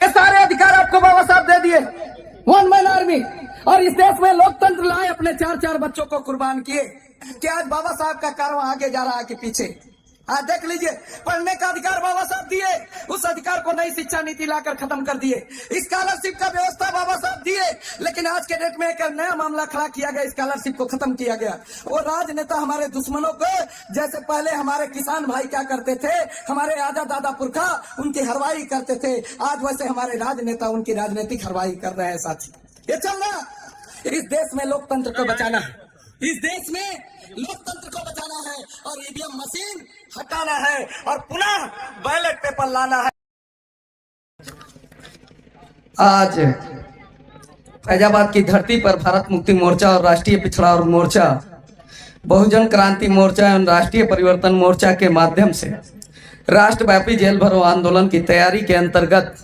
ये सारे अधिकार आपको बाबा साहब दे दिए, वन मैन आर्मी। और इस देश में लोकतंत्र लाए, अपने 4-4 बच्चों को कुर्बान किए। कि आज बाबा साहब का कारवां आगे जा रहा है कि पीछे? आज देख लीजिए, पढ़ने का अधिकार बाबा साहब दिए, उस अधिकार को नई शिक्षा नीति लाकर खत्म कर दिए। स्कॉलरशिप का व्यवस्था बाबा साहब दिए, लेकिन आज के डेट में एक नया मामला खड़ा किया गया, स्कॉलरशिप को खत्म किया गया। वो राजनेता हमारे दुश्मनों को, जैसे पहले हमारे किसान भाई क्या करते थे, हमारे आजा दादा पुरखा उनकी हरवाई करते थे, आज वैसे हमारे राजनेता उनकी राजनीतिक हरवाई कर रहे हैं। साथी, ये चल रहा। इस देश में लोकतंत्र को बचाना है, इस देश में लोकतंत्र को बचाना है और ईवीएम मशीन हटाना है और पुनः बैलेट पेपर लाना है। आज फैजाबाद की धरती पर भारत मुक्ति मोर्चा और राष्ट्रीय पिछड़ा वर्ग मोर्चा, बहुजन क्रांति मोर्चा एवं राष्ट्रीय परिवर्तन मोर्चा के माध्यम से राष्ट्रव्यापी जेल भरो आंदोलन की तैयारी के अंतर्गत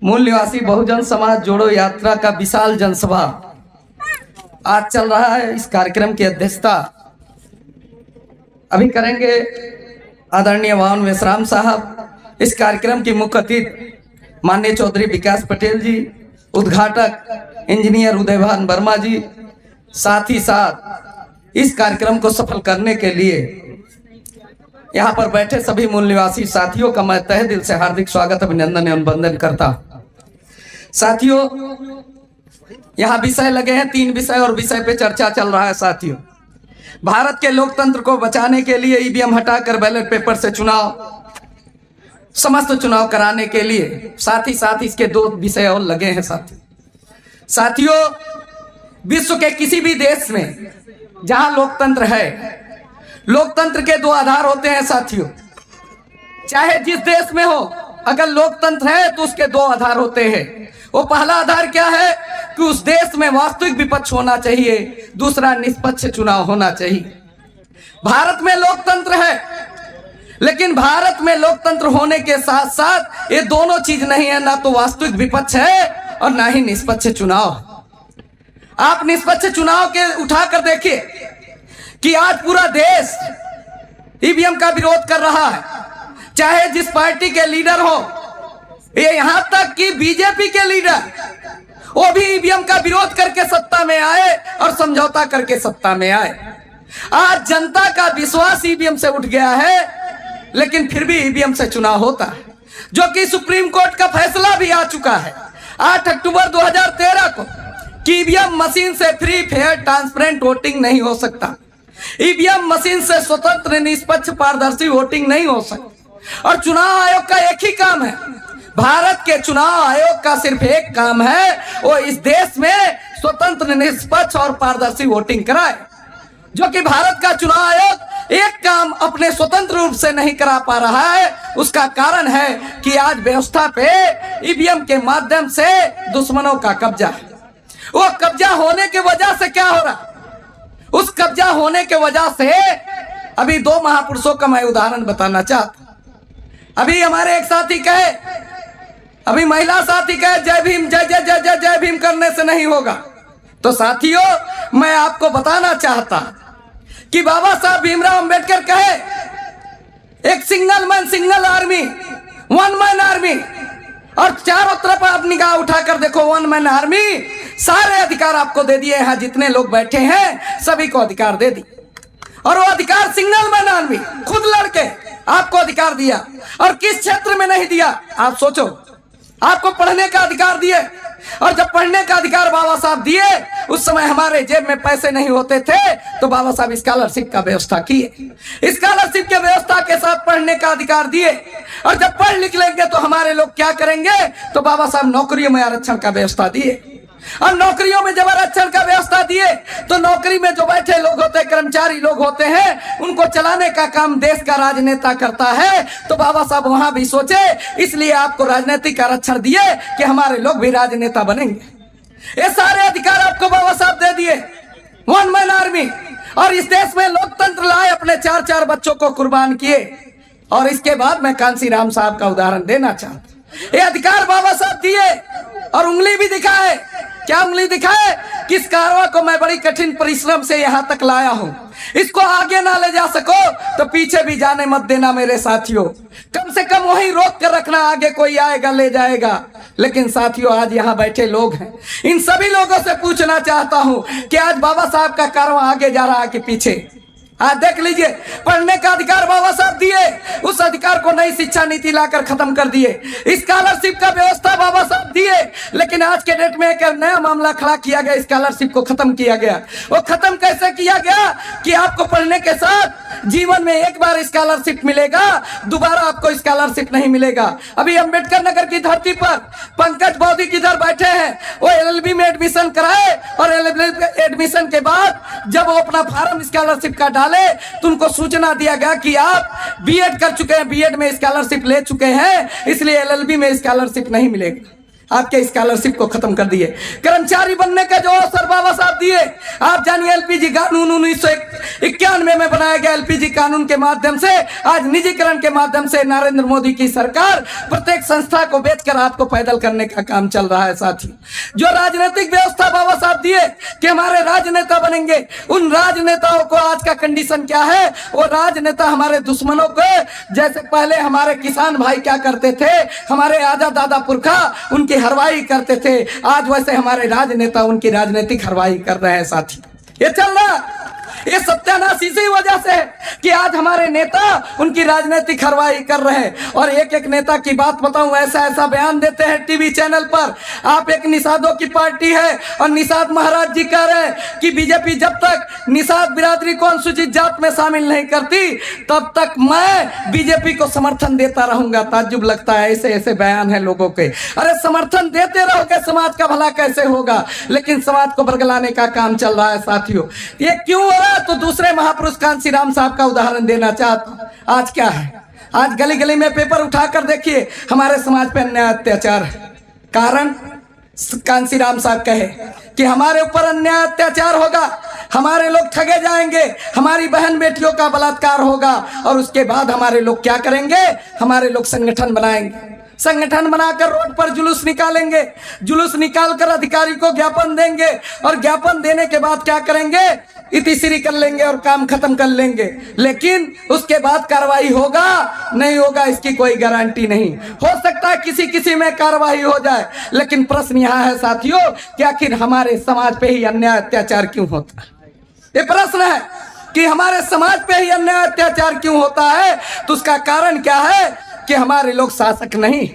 मूल निवासी बहुजन समाज जोड़ो यात्रा का विशाल जनसभा आज चल रहा है। इस कार्यक्रम की अध्यक्षता अभी करेंगे आदरणीय वावन मेश्राम साहब। इस कार्यक्रम की मुख्य अतिथि माननीय चौधरी विकास पटेल जी, उद्घाटक इंजीनियर उदयभान वर्मा जी। साथ ही साथ इस कार्यक्रम को सफल करने के लिए यहाँ पर बैठे सभी मूल निवासी साथियों का मैं तहे दिल से हार्दिक स्वागत, अभिनंदन एवं वंदन करता। साथियों, यहाँ विषय लगे हैं, 3 विषय और विषय पे चर्चा चल रहा है। साथियों, भारत के लोकतंत्र को बचाने के लिए ईवीएम हटाकर बैलेट पेपर से चुनाव, समस्त चुनाव कराने के लिए, साथ ही साथ इसके 2 विषय और लगे हैं। साथियों, विश्व के किसी भी देश में जहां लोकतंत्र है, लोकतंत्र के 2 आधार होते हैं। साथियों, चाहे जिस देश में हो, अगर लोकतंत्र है तो उसके 2 आधार होते हैं। वो पहला आधार क्या है कि उस देश में वास्तविक विपक्ष होना चाहिए, दूसरा निष्पक्ष चुनाव होना चाहिए। भारत में लोकतंत्र है, लेकिन भारत में लोकतंत्र होने के साथ साथ ये दोनों चीज नहीं है, ना तो वास्तविक विपक्ष है और ना ही निष्पक्ष चुनाव। आप निष्पक्ष चुनाव के उठाकर देखिए कि आज पूरा देश ईवीएम का विरोध कर रहा है, चाहे जिस पार्टी के लीडर हो, ये यहां तक कि बीजेपी के लीडर, वो भी ईवीएम का विरोध करके सत्ता में आए और समझौता करके सत्ता में आए। आज जनता का विश्वास ईवीएम से उठ गया है, लेकिन फिर भी ईवीएम से चुनाव होता है, जो कि सुप्रीम कोर्ट का फैसला भी आ चुका है 8 अक्टूबर 2013 को कि ईवीएम मशीन से फ्री, फेयर, ट्रांसपेरेंट वोटिंग नहीं हो सकता। ईवीएम मशीन से स्वतंत्र, निष्पक्ष, पारदर्शी वोटिंग नहीं हो सकती। और चुनाव आयोग का एक ही काम है, भारत के चुनाव आयोग का सिर्फ एक काम है, वो इस देश में स्वतंत्र, निष्पक्ष और पारदर्शी वोटिंग कराए। जो कि भारत का चुनाव आयोग एक काम अपने स्वतंत्र रूप से नहीं करा पा रहा है। उसका कारण है कि आज व्यवस्था पे ईवीएम के माध्यम से दुश्मनों का कब्जा है। वो कब्जा होने की वजह से क्या हो रहा, उस कब्जा होने के वजह से अभी 2 महापुरुषों का मैं उदाहरण बताना चाहता। अभी हमारे एक साथी कहे, अभी महिला साथी कहे जय भीम, जय जय जय जय जय भीम करने से नहीं होगा। तो साथियों, मैं आपको बताना चाहता कि बाबा साहब भीमराव अंबेडकर कहे एक single man single army, one man army. और चारों तरफ आप निगाह उठाकर देखो, वन मैन आर्मी सारे अधिकार आपको दे दिए। यहाँ जितने लोग बैठे हैं सभी को अधिकार दे दी, और वो अधिकार सिंगल मैन आर्मी खुद लड़के आपको अधिकार दिया। और किस क्षेत्र में नहीं दिया, आप सोचो। आपको पढ़ने का अधिकार दिए, और जब पढ़ने का अधिकार बाबा साहब दिए, उस समय हमारे जेब में पैसे नहीं होते थे, तो बाबा साहब स्कॉलरशिप का व्यवस्था किए। स्कॉलरशिप के व्यवस्था के साथ पढ़ने का अधिकार दिए, और जब पढ़ लिख लेंगे तो हमारे लोग क्या करेंगे, तो बाबा साहब नौकरियों में आरक्षण का व्यवस्था दिए। और नौकरियों में जब आरक्षण का व्यवस्था दिए, तो नौकरी में जो बैठे लोग होते हैं, कर्मचारी लोग होते हैं, उनको चलाने का काम देश का राजनेता करता है। तो बाबा साहब वहां भी सोचे, इसलिए आपको राजनीतिक आरक्षण दिए कि हमारे लोग भी राजनेता बनेंगे। ये सारे अधिकार आपको बाबा साहब दे दिए, वन मैन आर्मी। और इस देश में लोकतंत्र लाए, अपने 4-4 बच्चों को कुर्बान किए। और इसके बाद मैं कांसीराम साहब का उदाहरण देना चाहता। ये अधिकार बाबा साहब दिए, और उंगली भी दिखाए। क्या उंगली दिखाए? किस कारवा को मैं बड़ी कठिन परिश्रम से यहाँ तक लाया हूँ, इसको आगे ना ले जा सको तो पीछे भी जाने मत देना मेरे साथियों। कम से कम वहीं रोक कर रखना, आगे कोई आएगा ले जाएगा। लेकिन साथियों, आज यहाँ बैठे लोग हैं, इन सभी लोगों से पूछना चाहता हूं कि आज बाबा साहब का कारवां आगे जा रहा है कि पीछे? आज देख लीजिए, पढ़ने का अधिकार बाबा साहब दिए, उस अधिकार को नई शिक्षा नीति लाकर खत्म कर दिए। स्कॉलरशिप का व्यवस्था बाबा साहब दिए, लेकिन आज के डेट में एक नया मामला खड़ा किया गया, स्कॉलरशिप को खत्म किया गया। वो खत्म कैसे किया गया कि आपको पढ़ने के साथ जीवन में एक बार स्कॉलरशिप मिलेगा, दोबारा आपको स्कॉलरशिप नहीं मिलेगा। अभी अंबेडकर नगर की धरती पर पंकज बौद्ध किधर बैठे हैं, वो LLB में एडमिशन कराए और LLB एडमिशन के बाद जब वो अपना फॉर्म स्कॉलरशिप का डाले तो उनको सूचना दिया गया कि आप बीएड कर चुके हैं, बीएड में स्कॉलरशिप ले चुके हैं, इसलिए LLB में स्कॉलरशिप नहीं मिलेगी। आपके स्कॉलरशिप को खत्म कर दिए। कर्मचारी बनने का जो अवसर बाबा साहब दिए, आप जानिए LPG कानून 1991 में बनाया गया। LPG कानून के माध्यम से आज निजीकरण के माध्यम से नरेंद्र मोदी की सरकार प्रत्येक संस्था को बेचकर आपको पैदल करने का काम चल रहा है। साथी, जो राजनीतिक व्यवस्था बाबा साहब दिए कि हमारे राजनेता बनेंगे, उन राजनेताओं को आज का कंडीशन क्या है? वो राजनेता हमारे दुश्मनों को, जैसे पहले हमारे किसान भाई क्या करते थे, हमारे आजा दादा पुरखा उनकी हरवाई करते थे, आज वैसे हमारे राजनेता उनकी राजनीतिक हरवाई कर रहे हैं। साथी, ये चल रहा, ये सत्यानाश इसी वजह से कि आज हमारे नेता उनकी राजनीतिक हरवाई कर रहे हैं। और एक एक नेता की बात बताऊं, ऐसा ऐसा बयान देते हैं टीवी चैनल पर। आप एक निषादों की पार्टी है और निषाद महाराज जी कह रहे हैं कि बीजेपी जब तक निषाद बिरादरी को अनुसूचित जात में शामिल नहीं करती तब तक मैं बीजेपी को समर्थन देता रहूंगा। ताज्जुब लगता है, ऐसे ऐसे बयान है लोगों के। अरे समर्थन देते रहोगे, समाज का भला कैसे होगा? लेकिन समाज को बरगलाने का काम चल रहा है। साथियों, ये क्यों हो रहा है? तो दूसरे महापुरुष कांसीराम साहब का उदाहरण देना चाहता हूं। आज क्या है, आज गली गली में पेपर उठाकर देखिए, हमारे समाज पे अन्याय अत्याचार है। कारण कांसीराम साहब कहे कि हमारे ऊपर अन्याय अत्याचार होगा, हमारे लोग ठगे जाएंगे, हमारी बहन बेटियों का बलात्कार होगा, और उसके बाद हमारे लोग क्या करेंगे? हमारे लोग संगठन बनाएंगे, संगठन बनाकर रोड पर जुलूस निकालेंगे, जुलूस निकालकर अधिकारी को ज्ञापन देंगे, और ज्ञापन देने के बाद क्या करेंगे? इतिश्री कर लेंगे और काम खत्म कर लेंगे। लेकिन उसके बाद कार्रवाई होगा नहीं होगा, इसकी कोई गारंटी नहीं। हो सकता है किसी किसी में कार्रवाई हो जाए, लेकिन प्रश्न यहाँ है साथियों कि आखिर हमारे समाज पे ही अन्याय अत्याचार क्यों होता है? ये प्रश्न है कि हमारे समाज पे ही अन्याय अत्याचार क्यों होता है? तो उसका कारण क्या है कि हमारे लोग शासक नहीं,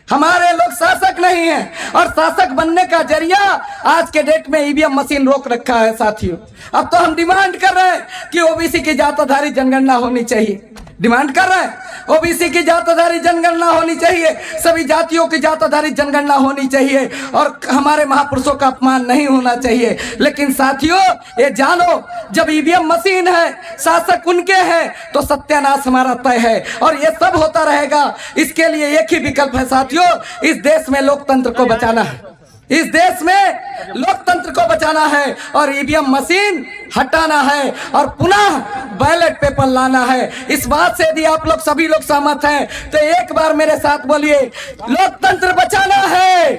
हमारे लोग शासक नहीं हैं। और शासक बनने का जरिया आज के डेट में ईवीएम मशीन रोक रखा है। साथियों, अब तो हम डिमांड कर रहे हैं कि ओबीसी की जात आधारित जनगणना होनी चाहिए, डिमांड कर रहे हैं ओबीसी की जात आधारित जनगणना होनी चाहिए, सभी जातियों की जात आधारित जनगणना होनी चाहिए, और हमारे महापुरुषों का अपमान नहीं होना चाहिए। लेकिन साथियों, ये जानो, जब ईवीएम मशीन है, शासक उनके हैं, तो सत्यानाश हमारा तय है, और ये सब होता रहेगा। इसके लिए एक ही विकल्प है साथियों, इस देश में लोकतंत्र को बचाना है, इस देश में लोकतंत्र को बचाना है, और ईवीएम मशीन हटाना है, और पुनः बैलेट पेपर लाना है। इस बात से यदि आप लोग सभी लोग सहमत हैं तो एक बार मेरे साथ बोलिए, लोकतंत्र बचाना है,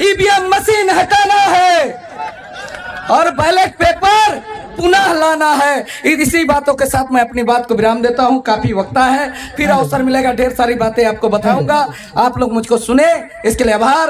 ईवीएम मशीन हटाना है, और बैलेट पेपर पुनः लाना है। इसी बातों के साथ मैं अपनी बात को विराम देता हूं, काफी वक्ता है, फिर अवसर मिलेगा, ढेर सारी बातें आपको बताऊंगा, आप लोग मुझको सुने, इसके लिए आभार।